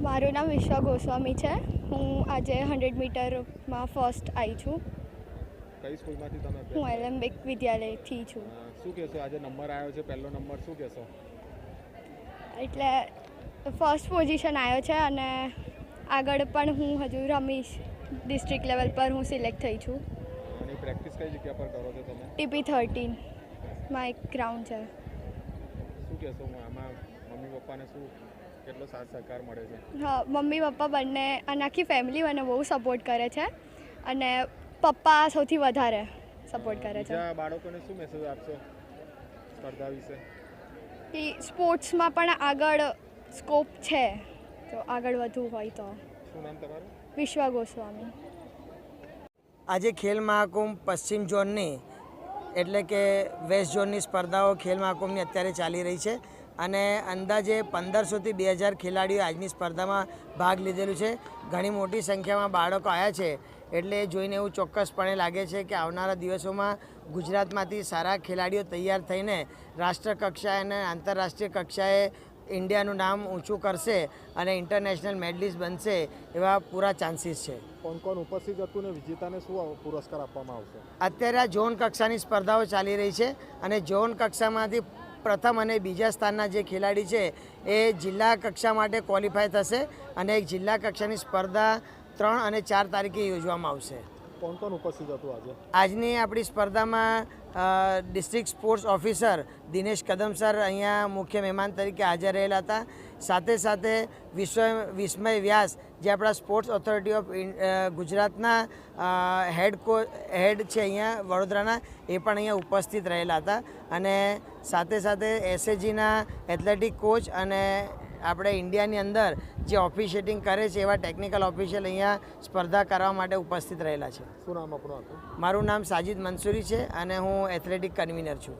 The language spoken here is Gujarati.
મારું નામ વિશ્વા ગોસ્વામી છે. હું આજે 100 મીટરમાં ફર્સ્ટ આવી છું. કઈ સ્કૂલમાંથી તમે હું એલેમ્બિક વિદ્યાલયથી છું. શું કહેશો? આજે નંબર આવ્યો છે, પહેલો નંબર, શું કહેશો? એટલે ફર્સ્ટ પોઝિશન આવ્યો છે અને આગળ પણ હું હજુ રમીશ. ડિસ્ટ્રિક્ટ લેવલ પર હું સિલેક્ટ થઈ છું. અને પ્રેક્ટિસ કઈ જગ્યા પર કરો છો તમે? TP13 માં એક ગ્રાઉન્ડ છે. શું કહેશો આમાં મમ્મી પપ્પાને શું કેટલો સાથ સહકાર મળે છે? હા, મમ્મી પપ્પા બંને અને આખી ફેમિલી મને બહુ સપોર્ટ કરે છે અને પપ્પા સૌથી વધારે સપોર્ટ કરે છે. બીજા બાળકોને શું મેસેજ આપશો સ્પર્ધા વિશે? કે સ્પોર્ટ્સમાં પણ આગળ સ્કોપ છે, તો આગળ વધવું હોય તો. શું નામ તમારું? વિશ્વા ગોસ્વામી. આજે ખેલ મહાકુંભ પશ્ચિમ ઝોનની એટલે કે વેસ્ટ ઝોનની સ્પર્ધાઓ ખેલ મહાકુંભની અત્યારે ચાલી રહી છે અને અંદાજે 1500થી 2000 ખેલાડીઓ આજની સ્પર્ધામાં ભાગ લીધેલું છે. ઘણી મોટી સંખ્યામાં બાળકો આવ્યા છે એટલે જોઈને એવું ચોક્કસપણે લાગે છે કે આવનારા દિવસોમાં ગુજરાતમાંથી સારા ખેલાડીઓ તૈયાર થઈને રાષ્ટ્ર કક્ષાએ અને આંતરરાષ્ટ્રીય કક્ષાએ ઇન્ડિયાનું નામ ઊંચું કરશે અને ઇન્ટરનેશનલ મેડલિસ્ટ બનશે એવા પૂરા ચાન્સીસ છે. કોણ કોણ ઉપસ્થિત હતું ને વિજેતાને શું પુરસ્કાર આપવામાં આવશે? અત્યારે આ ઝોન કક્ષાની સ્પર્ધાઓ ચાલી રહી છે અને ઝોન કક્ષામાંથી પ્રથમ અને બીજા સ્થાનના જે ખેલાડી છે એ જિલ્લા કક્ષા માટે ક્વોલિફાય થશે અને એક જિલ્લા કક્ષાની સ્પર્ધા 3 અને 4 તારીખે યોજવામાં આવશે. કોણ કોણ ઉપસ્થિત હતું આજે? આજની આપણી સ્પર્ધામાં ડિસ્ટ્રિક્ટ સ્પોર્ટ્સ ઓફિસર દિનેશ કદમ સર અહીંયા મુખ્ય મહેમાન તરીકે હાજર રહેલા હતા. સાથે સાથે વિસ્મય વ્યાસ જે આપણા સ્પોર્ટ્સ ઓથોરિટી ઓફ ગુજરાતના હેડ છે અહીંયા વડોદરાના, એ પણ અહીંયા ઉપસ્થિત રહેલા હતા અને સાથે સાથે SAGના એથ્લેટિક કોચ અને આપણે ઇન્ડિયાની અંદર જે ઓફિશિયેટિંગ કરે છે એવા ટેકનિકલ ઓફિશિયલ અહીંયા સ્પર્ધા કરવા માટે ઉપસ્થિત રહેલા છે. શું નામ આપણું હતું? મારું નામ સાજિદ મંસૂરી છે અને હું એથ્લેટિક કન્વીનર છું.